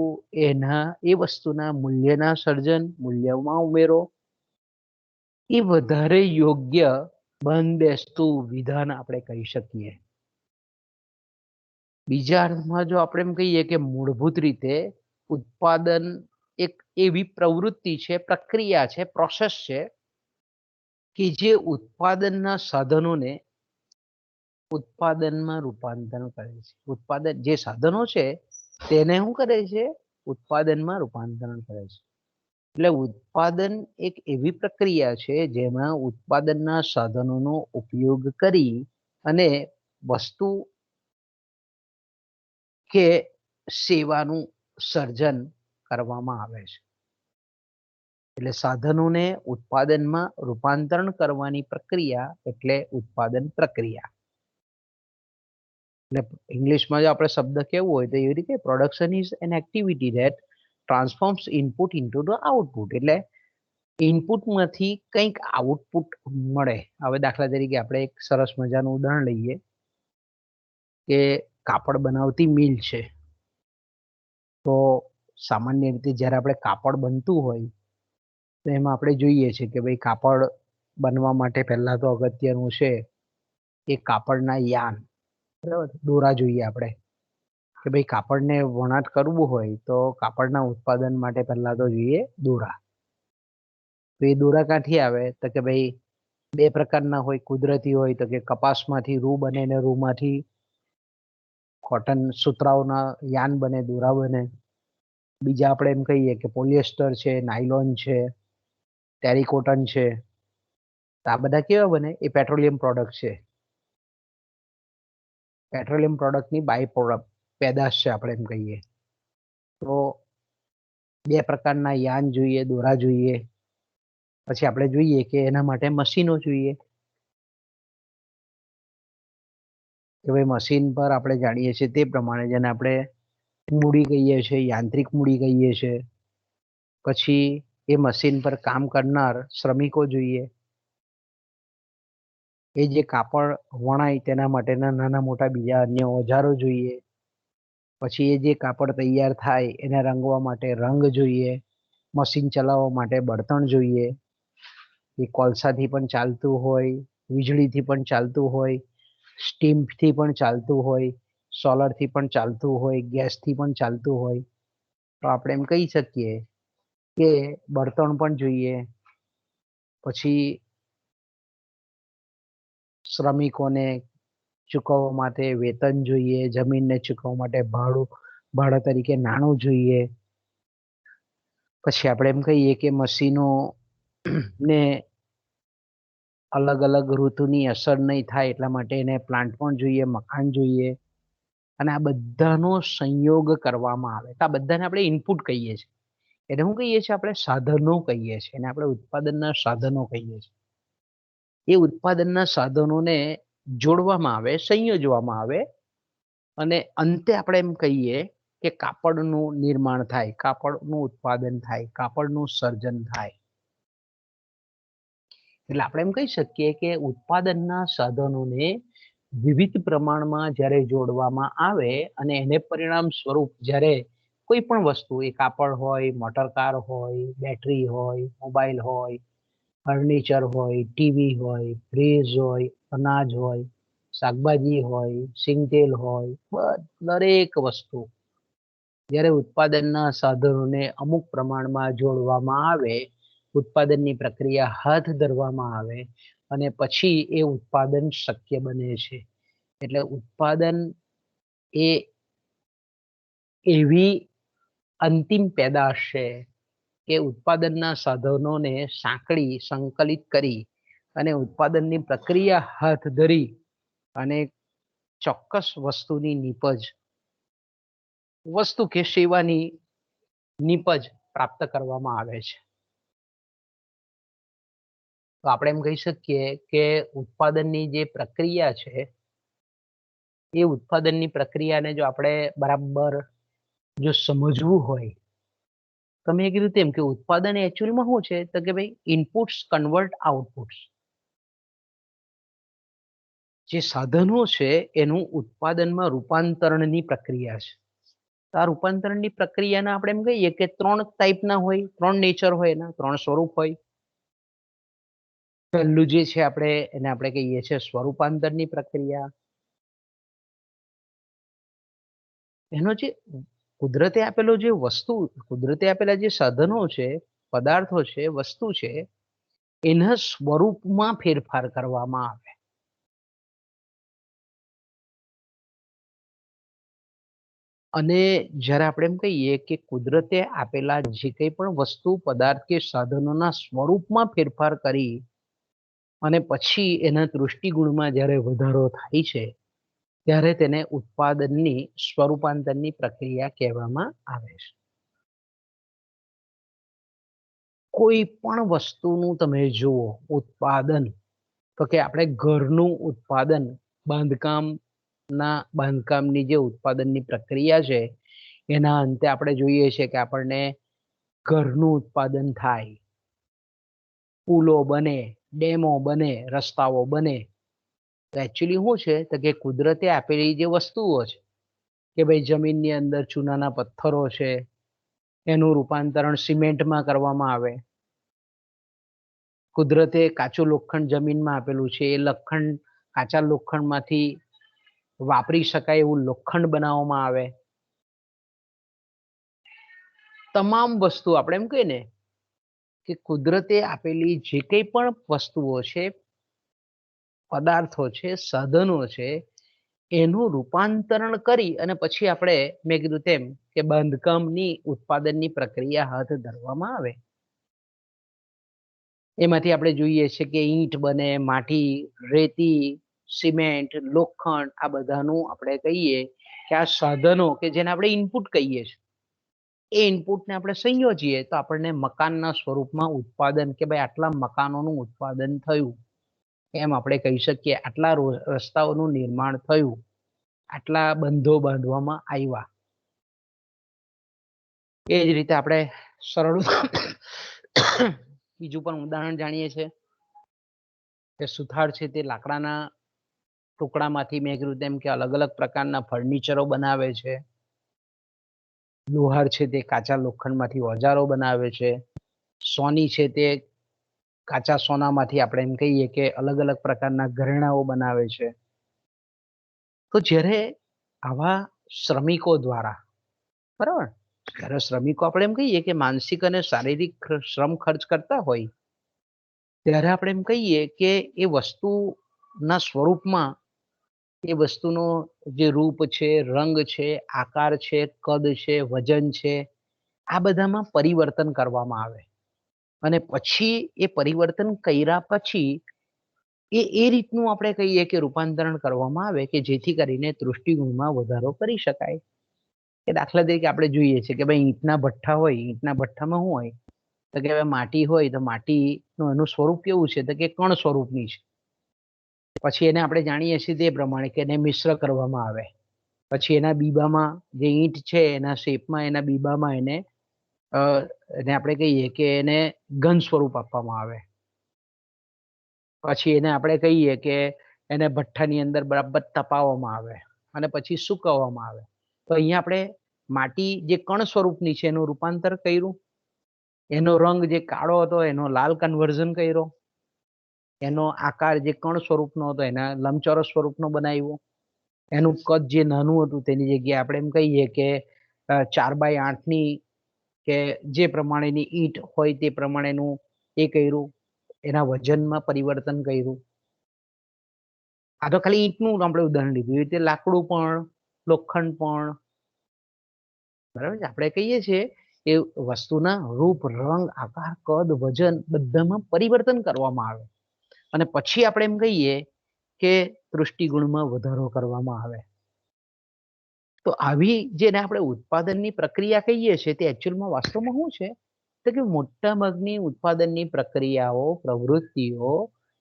એ વસ્તુના મૂલ્યના સર્જન, મૂલ્યમાં ઉમેરો, એ વધારે યોગ્ય બંધબેસતું વિધાન આપણે કહી શકીએ. બીજા અર્થમાં જો આપણે એમ કહીએ કે મૂળભૂત રીતે ઉત્પાદન એક એવી પ્રવૃત્તિ છે, પ્રક્રિયા છે, પ્રોસેસ છે કે જે ઉત્પાદનના સાધનોને ઉત્પાદનમાં રૂપાંતરણ કરે છે. ઉત્પાદન જે સાધનો છે તેને શું કરે છે? ઉત્પાદનમાં રૂપાંતરણ કરે છે. એટલે ઉત્પાદન એક એવી પ્રક્રિયા છે જેમાં ઉત્પાદનના સાધનોનો ઉપયોગ કરી અને વસ્તુ કે સેવાનું સર્જન કરવામાં આવે છે. એટલે સાધનોને ઉત્પાદનમાં રૂપાંતરણ કરવાની પ્રક્રિયા એટલે ઉત્પાદન પ્રક્રિયા. એટલે ઇંગ્લિશમાં જો આપણે શબ્દ કેવું હોય તો એવી રીતે production is an activity that transforms input into the output. એટલે ઇનપુટમાંથી કંઈક આઉટપુટ મળે. હવે દાખલા તરીકે આપણે એક સરસ મજાનું ઉદાહરણ લઈએ કે કાપડ બનાવતી મિલ છે. તો સામાન્ય રીતે જ્યારે આપણે કાપડ બનતું હોય તો એમાં આપણે જોઈએ છે કે ભાઈ કાપડ બનવા માટે પહેલા તો અગત્યનું છે એ કાપડના યાન, બરાબર, દોરા જોઈએ આપણે કે ભાઈ કાપડને વણાટ કરવું હોય તો કાપડના ઉત્પાદન માટે પહેલા તો જોઈએ દોરા. તો એ દોરા ક્યાંથી આવે? તો કે ભાઈ બે પ્રકારના હોય. કુદરતી હોય તો કે કપાસમાંથી રૂ બને ને રૂમાંથી કોટન સુતરાઉના યાન બને, દોરા બને. બીજા આપણે એમ કહીએ કે પોલિએસ્ટર છે, નાયલોન છે, ટેરીકોટન છે. આ બધા કેવા બને? એ પેટ્રોલિયમ પ્રોડક્ટ છે. પેટ્રોલિયમ પ્રોડક્ટની બાય પ્રોડક્ટ પેદાશ છે આપણે એમ કહીએ તો. બે પ્રકારના યાન જોઈએ, દોરા જોઈએ, પછી આપણે જોઈએ કે એના માટે મશીનો જોઈએ કે ભાઈ મશીન પર આપણે જાણીએ છીએ તે પ્રમાણે જેને આપણે મૂડી કહીએ છીએ, યાંત્રિક મૂડી કહીએ છીએ. પછી એ મશીન પર કામ કરનાર શ્રમિકો જોઈએ, એ જે કાપડ વણાય તેના માટેના નાના મોટા બીજા અન્ય ઓજારો જોઈએ. પછી એ જે કાપડ તૈયાર થાય એને રંગવા માટે રંગ જોઈએ, મશીન ચલાવવા માટે બળતણ જોઈએ. એ કોલસાથી પણ ચાલતું હોય, વીજળીથી પણ ચાલતું હોય, સ્ટીમથી પણ ચાલતું હોય, સોલરથી પણ ચાલતું હોય, ગેસથી પણ ચાલતું હોય. તો આપણે એમ કહી શકીએ કે બળતણ પણ જોઈએ. પછી શ્રમિકોને ચૂકવવા માટે વેતન જોઈએ, જમીનને ચૂકવવા માટે ભાડા તરીકે નાણું જોઈએ. પછી આપણે એમ કહીએ કે મશીનો ને અલગ અલગ ઋતુની અસર નહીં થાય એટલા માટે એને પ્લાન્ટ પણ જોઈએ, મકાન જોઈએ. અને આ બધાનો સંયોગ કરવામાં આવે તો આ બધાને આપણે ઇનપુટ કહીએ છીએ. એને શું કહીએ છીએ? આપણે સાધનો કહીએ છીએ, એને આપણે ઉત્પાદનના સાધનો કહીએ છીએ. એ ઉત્પાદનના સાધનોને જોડવામાં આવે, સંયોજવામાં આવે અને અંતે આપણે એમ કહીએ કે કાપડનું નિર્માણ થાય, કાપડનું ઉત્પાદન થાય, કાપડનું સર્જન થાય. એટલે આપણે એમ કહી શકીએ કે ઉત્પાદનના સાધનોને વિવિધ પ્રમાણમાં જ્યારે જોડવામાં આવે અને એને પરિણામ સ્વરૂપ જ્યારે કોઈ પણ વસ્તુ, એ કાપડ હોય, મોટરકાર હોય, બેટરી હોય, મોબાઈલ હોય, ફર્નિચર હોય, ટીવી હોય, ફ્રીજ હોય, અનાજ હોય, શાકભાજી હોય, સિંગતેલ હોય, દરેક વસ્તુ જ્યારે ઉત્પાદનના સાધનોને અમુક પ્રમાણમાં જોડવામાં આવે, ઉત્પાદનની પ્રક્રિયા હાથ ધરવામાં આવે અને પછી એ ઉત્પાદન શક્ય બને છે. એટલે ઉત્પાદન એ એવી અંતિમ પેદાશ છે કે ઉત્પાદનના સાધનોને સાંકળી સંકલિત કરી અને ઉત્પાદનની પ્રક્રિયા હાથ ધરી અને ચોક્કસ વસ્તુની નીપજ, વસ્તુ કે સેવાની નીપજ પ્રાપ્ત કરવામાં આવે છે. તો આપણે એમ કહી શકીએ કે ઉત્પાદનની જે પ્રક્રિયા છે એ ઉત્પાદનની પ્રક્રિયાને જો આપણે બરાબર જો સમજવું હોય, તમે કીધું તેમ કે ઉત્પાદન એકચ્યુઅલમાં શું છે તો કે ભાઈ ઇનપુટ્સ કન્વર્ટ આઉટપુટ્સ. જે સાધનો છે એનું ઉત્પાદનમાં રૂપાંતરણની પ્રક્રિયા છે. આ રૂપાંતરણની પ્રક્રિયાના આપણે એમ કહીએ કે 3 ટાઈપના હોય, 3 નેચર હોય, એના 3 સ્વરૂપ હોય. પહેલું જે છે આપણે એને આપણે કહીએ છીએ સ્વરૂપાંતરની પ્રક્રિયા. એનો જે કુદરતે આપેલો જે વસ્તુ, કુદરતે આપેલા જે સાધનો છે, પદાર્થો છે, વસ્તુ છે, એના સ્વરૂપમાં ફેરફાર કરવામાં આવે. અને જ્યારે આપણે એમ કહીએ કે કુદરતે આપેલા જે કંઈ પણ વસ્તુ, પદાર્થ કે સાધનોના સ્વરૂપમાં ફેરફાર કરી અને પછી એના દૃષ્ટિગુણમાં જ્યારે વધારો થાય છે ત્યારે તેને ઉત્પાદનની સ્વરૂપાંતરની પ્રક્રિયા કહેવામાં આવે છે. કોઈ પણ વસ્તુનું તમે જુઓ ઉત્પાદન, તો કે આપણે ઘરનું ઉત્પાદન, બાંધકામની જે ઉત્પાદનની પ્રક્રિયા છે એના અંતે આપણે જોઈએ છે કે આપણને ઘરનું ઉત્પાદન થાય, પુલો બને, ડેમો બને, રસ્તાઓ બને. તો એકચ્યુઅલી શું છે તો કે કુદરતે આપેલી જે વસ્તુઓ છે કે ભાઈ જમીનની અંદર ચૂનાના પથ્થરો છે, એનું રૂપાંતરણ સિમેન્ટમાં કરવામાં આવે. કુદરતે કાચું લોખંડ જમીનમાં આપેલું છે, એ કાચા લોખંડમાંથી વાપરી શકાય એવું લોખંડ બનાવવામાં આવે. તમામ વસ્તુ આપણે એમ કહીએ ને કે કુદરતે આપેલી જે કંઈ પણ વસ્તુઓ છે, પદાર્થો છે, સાધનો છે, એનું રૂપાંતરણ કરી અને પછી આપણે મેં કીધું તેમ કે બાંધકામની ઉત્પાદનની પ્રક્રિયા હાથ ધરવામાં આવે. એમાંથી આપણે જોઈએ છે કે ઈંટ બને, માટી, રેતી, સિમેન્ટ, લોખંડ આ બધાનું આપણે કહીએ કે આ સાધનો કે જેને આપણે ઇનપુટ કહીએ છીએ, એ ઇનપુટને આપણે સંયોજીએ તો આપણને મકાનના સ્વરૂપમાં ઉત્પાદન કે ભાઈ આટલા મકાનોનું ઉત્પાદન થયું એમ આપણે કહી શકીએ, આટલા રસ્તાઓનું નિર્માણ થયું, આટલા બંધો બાંધવામાં આવ્યા. એ જ રીતે આપણે સરળ બીજું પણ ઉદાહરણ જાણીએ છીએ કે સુથાર છે તે લાકડાના ટુકડામાંથી મેં કીધું તેમ કે અલગ અલગ પ્રકારના ફર્નિચરો બનાવે છે. લુહાર છે તે કાચા લોખંડમાંથી ઓજારો બનાવે છે. સોની છે તે કાચા સોનામાંથી આપણે એમ કહીએ કે અલગ અલગ પ્રકારના ઘરેણાઓ બનાવે છે. તો જ્યારે આવા શ્રમિકો દ્વારા, બરાબર, જ્યારે શ્રમિકો આપણે એમ કહીએ કે માનસિક અને શારીરિક શ્રમ ખર્ચ કરતા હોય ત્યારે આપણે એમ કહીએ કે એ વસ્તુના સ્વરૂપમાં એ વસ્તુનો જે રૂપ છે, રંગ છે, આકાર છે, કદ છે, વજન છે, આ બધામાં પરિવર્તન કરવામાં આવે અને પછી એ પરિવર્તન કર્યા પછી એ રીતનું આપણે કહીએ કે રૂપાંતરણ કરવામાં આવે કે જેથી કરીને દૃષ્ટિગુણમાં વધારો કરી શકાય. કે દાખલા તરીકે આપણે જોઈએ છે કે ભાઈ ઈંટના ભઠ્ઠા હોય, ઈંટના ભઠ્ઠામાં શું હોય તો કે હવે માટી હોય તો માટીનું એનું સ્વરૂપ કેવું છે તો કે કણ સ્વરૂપની છે. પછી એને આપણે જાણીએ છીએ તે પ્રમાણે કે એને મિશ્ર કરવામાં આવે. પછી એના બીબામાં જે ઈંટ છે એના શેપમાં એના બીબામાં એને આપણે કહીએ કે એને ઘન સ્વરૂપ આપવામાં આવે. પછી એને આપણે કહીએ કે એને ભઠ્ઠાની અંદર બરાબર તપાવવામાં આવે અને પછી સૂકવવામાં આવે. તો અહીંયા આપણે માટી જે કણ સ્વરૂપની છે એનું રૂપાંતર કર્યું, એનો રંગ જે કાળો હતો એનો લાલ કન્વર્ઝન કર્યો, એનો આકાર જે કણ સ્વરૂપનો હતો એના લંબચોરસ સ્વરૂપનો બનાવ્યો, એનું કદ જે નાનું હતું તેની જગ્યાએ આપણે એમ કહીએ કે 4x8ની કે જે પ્રમાણેની ઈંટ હોય તે પ્રમાણેનું એ કર્યું, એના વજનમાં પરિવર્તન કર્યું. આ તો ખાલી ઈંટનું આપણે ઉદાહરણ લીધું. એ રીતે લાકડું પણ, લોખંડ પણ, બરાબર છે, આપણે કહીએ છીએ એ વસ્તુના રૂપ, રંગ, આકાર, કદ, વજન બધામાં પરિવર્તન કરવામાં આવે અને પછી આપણે એમ કહીએ કે દૃષ્ટિગુણમાં વધારો કરવામાં આવે. તો આવી જેને આપણે ઉત્પાદનની પ્રક્રિયા કહીએ છીએ તે એકચ્યુઅલમાં વાસ્તવમાં શું છે તો કે મોટાભાગની ઉત્પાદનની પ્રક્રિયાઓ, પ્રવૃત્તિઓ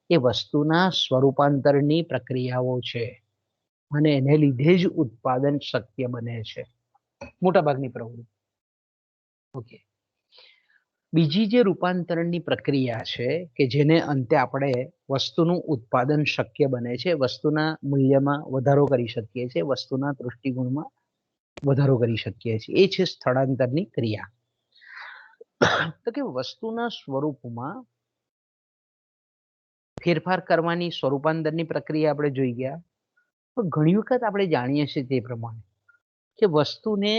એ વસ્તુના સ્વરૂપાંતરની પ્રક્રિયાઓ છે અને એને લીધે જ ઉત્પાદન શક્ય બને છે, મોટાભાગની પ્રવૃત્તિ. ઓકે, બીજી જે રૂપાંતરણની પ્રક્રિયા છે કે જેને અંતે આપણે વસ્તુનું ઉત્પાદન શક્ય બને છે, વસ્તુના મૂલ્યમાં વધારો કરી શકીએ છીએ, વસ્તુના દૃષ્ટિગુણમાં વધારો કરી શકીએ છીએ, એ છે સ્થળાંતરની ક્રિયા. તો કે વસ્તુના સ્વરૂપમાં ફેરફાર કરવાની સ્વરૂપાંતરની પ્રક્રિયા આપણે જોઈ ગયા. તો ઘણી વખત આપણે જાણીએ છીએ તે પ્રમાણે કે વસ્તુને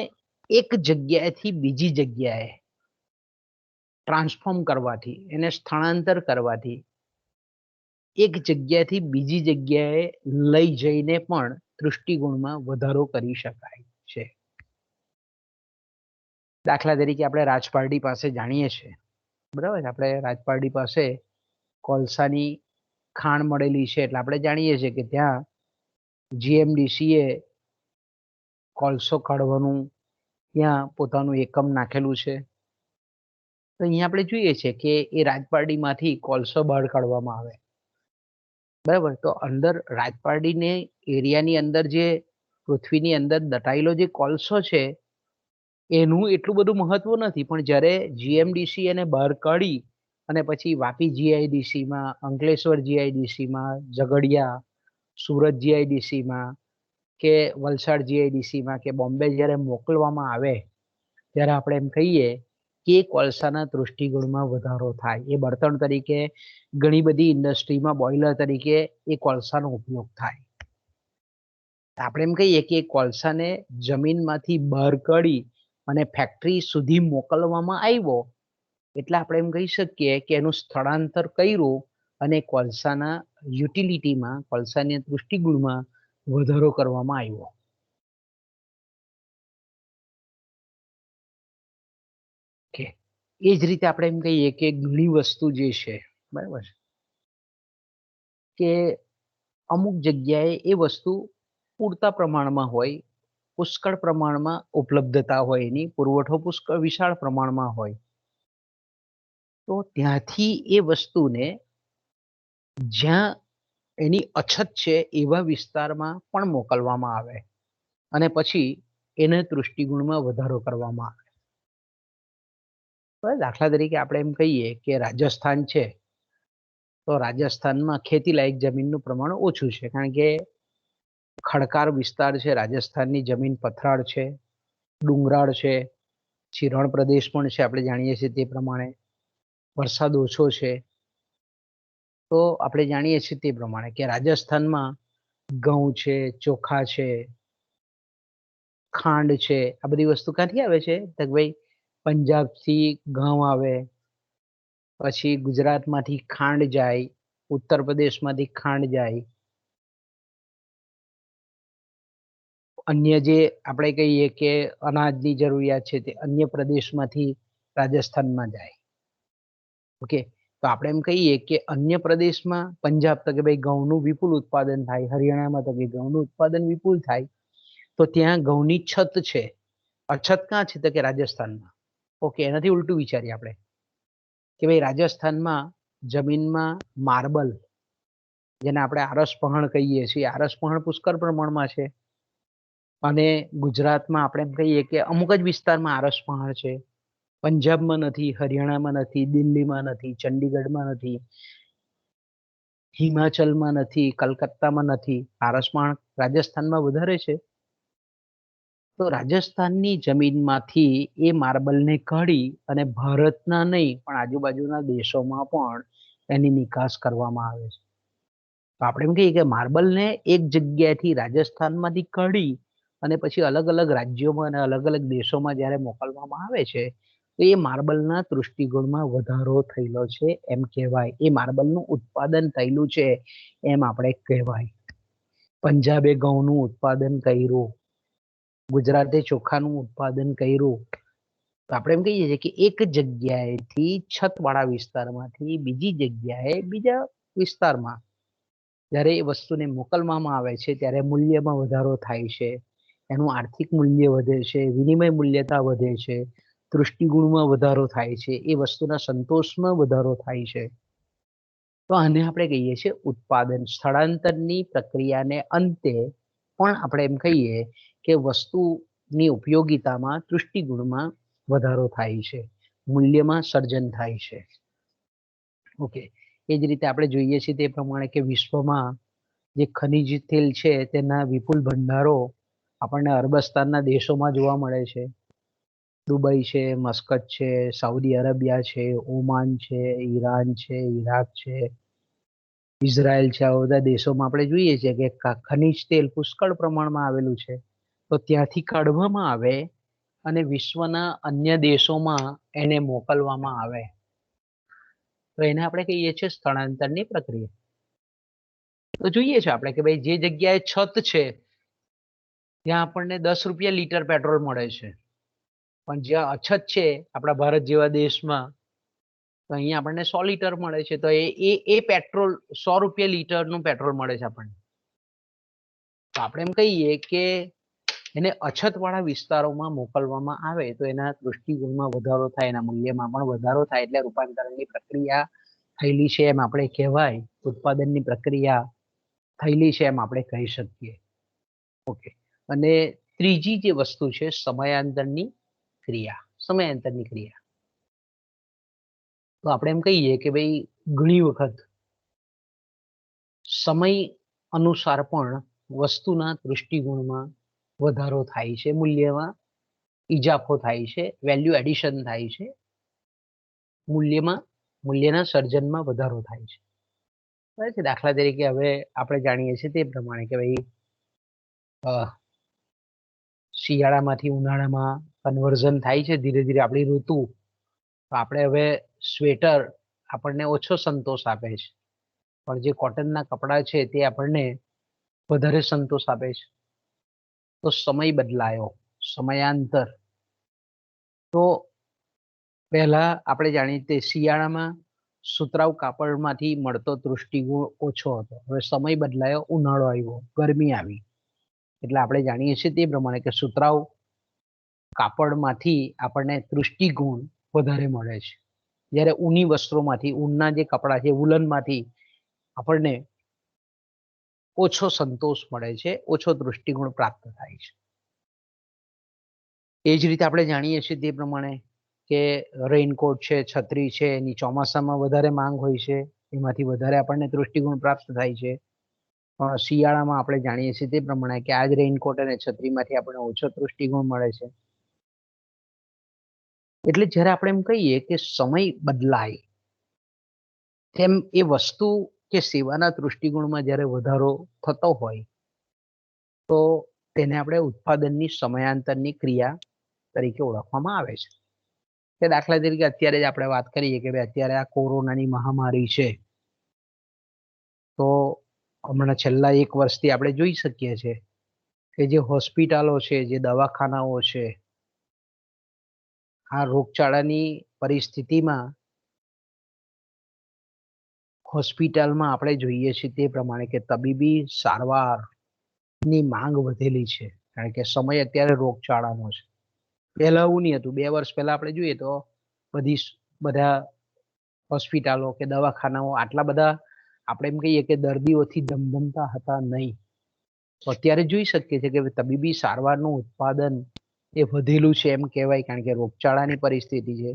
એક જગ્યાએથી બીજી જગ્યાએ ટ્રાન્સફોર્મ કરવાથી, એને સ્થળાંતર કરવાથી એક જગ્યાથી બીજી જગ્યાએ લઈ જઈને પણ દૃષ્ટિગુણમાં વધારો કરી શકાય છે. દાખલા તરીકે આપણે રાજપારડી પાસે જાણીએ છીએ, બરાબર, આપણે રાજપારડી પાસે કોલસાની ખાણ મળેલી છે એટલે આપણે જાણીએ છીએ કે ત્યાં જીએમડીસીએ કોલસો કાઢવાનું ત્યાં પોતાનું એકમ નાખેલું છે. તો અહીંયા આપણે જોઈએ છીએ કે એ રાજપારડીમાંથી કોલસો બહાર કાઢવામાં આવે, બરાબર. તો અંદર રાજપારડીને એરિયાની અંદર જે પૃથ્વીની અંદર દટાયેલો જે કોલસો છે એનું એટલું બધું મહત્વ નથી, પણ જ્યારે જીએમડીસી એને બહાર કાઢી અને પછી વાપી જીઆઈડીસીમાં, અંકલેશ્વર જીઆઈડીસીમાં, ઝઘડિયા, સુરત જીઆઈડીસીમાં કે વલસાડ જીઆઈડીસીમાં કે બોમ્બે જ્યારે મોકલવામાં આવે ત્યારે આપણે એમ કહીએ કે કોલસાના દૃષ્ટિગુણમાં વધારો થાય. એ બળતણ તરીકે ઘણી બધી ઇન્ડસ્ટ્રીમાં બોઇલર તરીકે એ કોલસાનો ઉપયોગ થાય. આપણે એમ કહીએ કે કોલસાને જમીનમાંથી બહાર કાઢી અને ફેક્ટરી સુધી મોકલવામાં આવ્યો એટલે આપણે એમ કહી શકીએ કે એનું સ્થળાંતર કર્યું અને કોલસાના યુટિલિટીમાં, કોલસાની દૃષ્ટિગુણમાં વધારો કરવામાં આવ્યો. કે એ જ રીતે આપણે એમ કહીએ કે ઘણી વસ્તુ જે છે, બરાબર, કે અમુક જગ્યાએ એ વસ્તુ પૂરતા પ્રમાણમાં હોય, પુષ્કળ પ્રમાણમાં ઉપલબ્ધતા હોય, એની પુરવઠો પુષ્કળ વિશાળ પ્રમાણમાં હોય, તો ત્યાંથી એ વસ્તુને જ્યાં એની અછત છે એવા વિસ્તારમાં પણ મોકલવામાં આવે અને પછી એને તૃષ્ટિગુણમાં વધારો કરવામાં આવે. દાખલા તરીકે આપણે એમ કહીએ કે રાજસ્થાન છે, તો રાજસ્થાનમાં ખેતીલાયક જમીનનું પ્રમાણ ઓછું છે, કારણ કે ખડકાળ વિસ્તાર છે. રાજસ્થાનની જમીન પથરાળ છે, ડુંગરાળ છે, શિરણ પ્રદેશ પણ છે, આપણે જાણીએ છીએ તે પ્રમાણે વરસાદ ઓછો છે. તો આપણે જાણીએ છીએ તે પ્રમાણે કે રાજસ્થાનમાં ઘઉં છે, ચોખા છે, ખાંડ છે, આ બધી વસ્તુ ક્યાંથી આવે છે? તો ભાઈ પંજાબથી ઘઉં આવે, પછી ગુજરાતમાંથી ખાંડ જાય, ઉત્તર પ્રદેશમાંથી ખાંડ જાય, અન્ય જે આપણે કહીએ કે અનાજની જરૂરિયાત છે તે અન્ય પ્રદેશમાંથી રાજસ્થાનમાં જાય. ઓકે, તો આપણે એમ કહીએ કે અન્ય પ્રદેશમાં પંજાબ તો કે ભાઈ ઘઉંનું વિપુલ ઉત્પાદન થાય, હરિયાણામાં તો કે ઘઉંનું ઉત્પાદન વિપુલ થાય, તો ત્યાં ઘઉંની છત છે. અછત ક્યાં છે? તો કે રાજસ્થાનમાં. ઓકે, એનાથી ઉલટું વિચારીએ આપણે કે ભાઈ રાજસ્થાનમાં જમીનમાં માર્બલ, જેને આપણે આરસપહાણ કહીએ છીએ, આરસપહાણ પુષ્કળ પ્રમાણમાં છે, અને ગુજરાતમાં આપણે એમ કહીએ કે અમુક જ વિસ્તારમાં આરસપહાણ છે. પંજાબમાં નથી, હરિયાણામાં નથી, દિલ્હીમાં નથી, ચંડીગઢમાં નથી, હિમાચલમાં નથી, કલકત્તામાં નથી. આરસપહાણ રાજસ્થાનમાં વધારે છે. તો રાજસ્થાનની જમીનમાંથી એ માર્બલને કાઢી અને ભારતના નહીં પણ આજુબાજુના દેશોમાં પણ એની નિકાસ કરવામાં આવે છે. તો આપણે એમ કહીએ કે માર્બલને એક જગ્યાએથી રાજસ્થાનમાંથી કાઢી અને પછી અલગ અલગ રાજ્યોમાં અને અલગ અલગ દેશોમાં જ્યારે મોકલવામાં આવે છે, તો એ માર્બલના તૃષ્ટિગુણમાં વધારો થયેલો છે એમ કહેવાય. એ માર્બલનું ઉત્પાદન થયેલું છે એમ આપણે કહેવાય. પંજાબે ઘઉંનું ઉત્પાદન કર્યું, ગુજરાતે ચોખાનું ઉત્પાદન કર્યું. તો આપણે એમ કહીએ છીએ કે એક જગ્યાએથી છતવાળા વિસ્તારમાંથી બીજી જગ્યાએ બીજા વિસ્તારમાં જ્યારે એ વસ્તુને મોકલવામાં આવે છે ત્યારે મૂલ્યમાં વધારો થાય છે, એનું આર્થિક મૂલ્ય વધે છે, વિનિમય મૂલ્યતા વધે છે, તૃષ્ટિગુણમાં વધારો થાય છે, એ વસ્તુના સંતોષમાં વધારો થાય છે. તો આને આપણે કહીએ છીએ ઉત્પાદન. સ્થળાંતરની પ્રક્રિયાને અંતે પણ આપણે એમ કહીએ કે વસ્તુની ઉપયોગિતામાં તૃષ્ટિગુણમાં વધારો થાય છે, મૂલ્યમાં સર્જન થાય છે. ઓકે, એ જ રીતે આપણે જોઈએ છીએ તે પ્રમાણે કે વિશ્વમાં જે ખનિજ તેલ છે તેના વિપુલ ભંડારો આપણને અરબસ્તાનના દેશોમાં જોવા મળે છે. દુબઈ છે, મસ્કત છે, સાઉદી અરેબિયા છે, ઓમાન છે, ઈરાન છે, ઈરાક છે, ઇઝરાયલ છે. આ બધા દેશોમાં આપણે જોઈએ છીએ કે ખનિજ તેલ પુષ્કળ પ્રમાણમાં આવેલું છે. તો ત્યાંથી કાઢવામાં આવે અને વિશ્વના અન્ય દેશોમાં એને મોકલવામાં આવે, તો એને આપણે કહીએ છીએ સ્થળાંતરની પ્રક્રિયા. તો જોઈએ છે આપણે કે ભાઈ જે જગ્યાએ છત છે ત્યાં આપણને 10 રૂપિયા લીટર પેટ્રોલ મળે છે, પણ જ્યાં અછત છે આપણા ભારત જેવા દેશમાં, તો અહીંયા આપણને 100 લીટર મળે છે. તો એ પેટ્રોલ 100 રૂપિયા લીટરનું પેટ્રોલ મળે છે આપણને. તો આપણે એમ કહીએ કે એને અછતવાળા વિસ્તારોમાં મોકલવામાં આવે તો એના દૃષ્ટિગુણમાં વધારો થાય, એના મૂલ્યમાં પણ વધારો થાય, એટલે રૂપાંતરણની પ્રક્રિયા થયેલી છે એમ આપણે કહેવાય, ઉત્પાદનની પ્રક્રિયા થયેલી છે એમ આપણે કહી શકીએ. ઓકે, અને ત્રીજી જે વસ્તુ છે સમયાંતરની ક્રિયા. સમયાંતરની ક્રિયા તો આપણે એમ કહીએ કે ભાઈ ઘણી વખત સમય અનુસાર પણ વસ્તુના દૃષ્ટિગુણમાં વધારો થાય છે, મૂલ્યમાં ઇજાફો થાય છે, વેલ્યુ એડિશન થાય છે, મૂલ્યના સર્જનમાં વધારો થાય છે. દાખલા તરીકે હવે આપણે જાણીએ છીએ તે પ્રમાણે કે ભાઈ શિયાળામાંથી ઉનાળામાં કન્વર્ઝન થાય છે ધીરે ધીરે આપણી ઋતુ. તો આપણે હવે સ્વેટર આપણને ઓછો સંતોષ આપે છે, પણ જે કોટનના કપડાં છે તે આપણને વધારે સંતોષ આપે છે. તો સમય બદલાયો, સમયાંતર. તો પહેલા આપણે જાણીએ તે શિયાળામાં સુતરાઉ કાપડમાંથી મળતો તૃષ્ટિગુણ ઓછો હતો. હવે સમય બદલાયો, ઉનાળો આવ્યો, ગરમી આવી, એટલે આપણે જાણીએ છીએ તે પ્રમાણે કે સુતરાઉ કાપડમાંથી આપણને તૃષ્ટિગુણ વધારે મળે છે, જ્યારે ઊની વસ્ત્રોમાંથી, ઊનના જે કપડા છે, વુલનમાંથી આપણને ઓછો સંતોષ મળે છે, ઓછો દૃષ્ટિગુણ પ્રાપ્ત થાય છે. એ જ રીતે આપણે જાણીએ છીએ તે પ્રમાણે કે રેઇનકોટ છે, છત્રી છે, એની ચોમાસામાં વધારે માંગ હોય છે, એમાંથી વધારે આપણને દૃષ્ટિગુણ પ્રાપ્ત થાય છે. પણ શિયાળામાં આપણે જાણીએ છીએ તે પ્રમાણે કે આ જ રેઇનકોટ અને છત્રીમાંથી આપણને ઓછો દૃષ્ટિગુણ મળે છે. એટલે જ્યારે આપણે એમ કહીએ કે સમય બદલાય તેમ એ વસ્તુ કે સેવાના દૃષ્ટિગુણમાં જ્યારે વધારો થતો હોય તો તેને આપણે ઉત્પાદનની સમયાંતરની ક્રિયા તરીકે ઓળખવામાં આવે છે. કે દાખલા તરીકે અત્યારે જ આપણે વાત કરીએ કે ભાઈ અત્યારે આ કોરોનાની મહામારી છે, તો હમણાં છેલ્લા 1 વર્ષથી આપણે જોઈ શકીએ છીએ કે જે હોસ્પિટલો છે, જે દવાખાનાઓ છે, આ રોગચાળાની પરિસ્થિતિમાં હોસ્પિટલમાં આપણે જોઈએ છીએ તે પ્રમાણે કે તબીબી સારવારની માંગ વધેલી છે, કારણ કે સમય અત્યારે રોગચાળાનો છે. પહેલા એવું નહીં હતું. 2 વર્ષ પહેલા આપણે જોઈએ તો બધા હોસ્પિટલો કે દવાખાનાઓ આટલા બધા આપણે એમ કહીએ કે દર્દીઓથી ધમધમતા હતા નહીં. તો અત્યારે જોઈ શકીએ છીએ કે તબીબી સારવારનું ઉત્પાદન એ વધેલું છે એમ કહેવાય, કારણ કે રોગચાળાની પરિસ્થિતિ છે.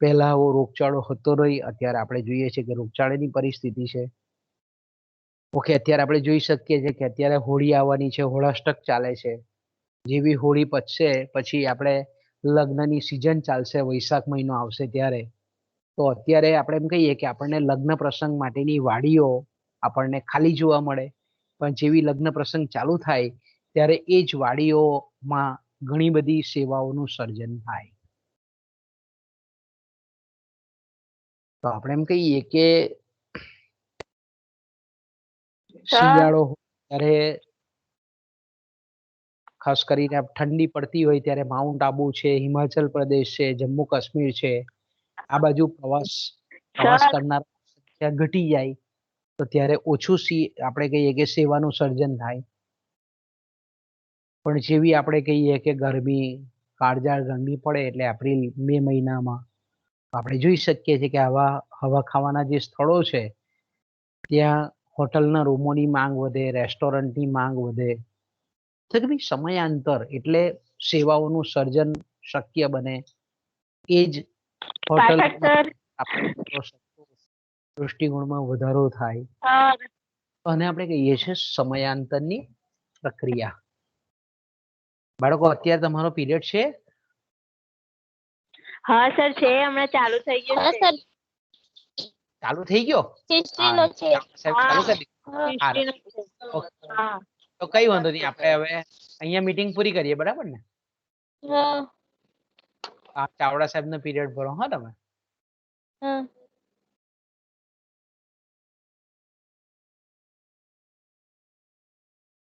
પહેલા આવો રોગચાળો હતો નહીં, અત્યારે આપણે જોઈએ છીએ કે રોગચાળાની પરિસ્થિતિ છે. ઓકે, અત્યારે આપણે જોઈ શકીએ છીએ કે અત્યારે હોળી આવવાની છે, હોળાષ્ટક ચાલે છે. જેવી હોળી પતશે પછી આપણે લગ્નની સિઝન ચાલશે, વૈશાખ મહિનો આવશે ત્યારે. તો અત્યારે આપણે એમ કહીએ કે આપણને લગ્ન પ્રસંગ માટેની વાડીઓ આપણને ખાલી જોવા મળે, પણ જેવી લગ્ન પ્રસંગ ચાલુ થાય ત્યારે એ જ વાડીઓમાં ઘણી બધી સેવાઓનું સર્જન થાય. તો આપણે એમ કહીએ કે શિયાળો ત્યારે ખાસ કરીને ઠંડી પડતી હોય ત્યારે માઉન્ટ આબુ છે, હિમાચલ પ્રદેશ છે, જમ્મુ કાશ્મીર છે, આ બાજુ પ્રવાસ કરનાર સંખ્યા ઘટી જાય તો ત્યારે ઓછું આપણે કહીએ કે સેવાનું સર્જન થાય. પણ જેવી આપણે કહીએ કે ગરમી, કાળઝાળ ગરમી પડે એટલે એપ્રિલ મે મહિનામાં આપણે જોઈ શકીએ છીએ કે આવા હવા ખાવાના જે સ્થળો છે ત્યાં હોટલના રૂમોની માંગ વધે, રેસ્ટોરન્ટની માંગ વધે. તો કે ભાઈ સમયાંતર એટલે સેવાઓનું સર્જન શક્ય બને. એ જ હોટલ દૃષ્ટિગુણમાં વધારો થાય અને આપણે કહીએ છીએ સમયાંતરની પ્રક્રિયા. બાળકો, અત્યારે તમારો પીરિયડ છે? હા સર છે, હમણાં ચાલુ થઈ ગયો છે. સર ચાલુ થઈ ગયો? હિસ્ટ્રીનો છે. ચાલુ કરી દીધું. તો કઈ વાંધો નહીં, આપણે હવે અહીંયા મીટિંગ પૂરી કરીએ, બરાબર ને? હા. ચાવડા સાહેબનો પીરિયડ ભરો હા તમે. હા.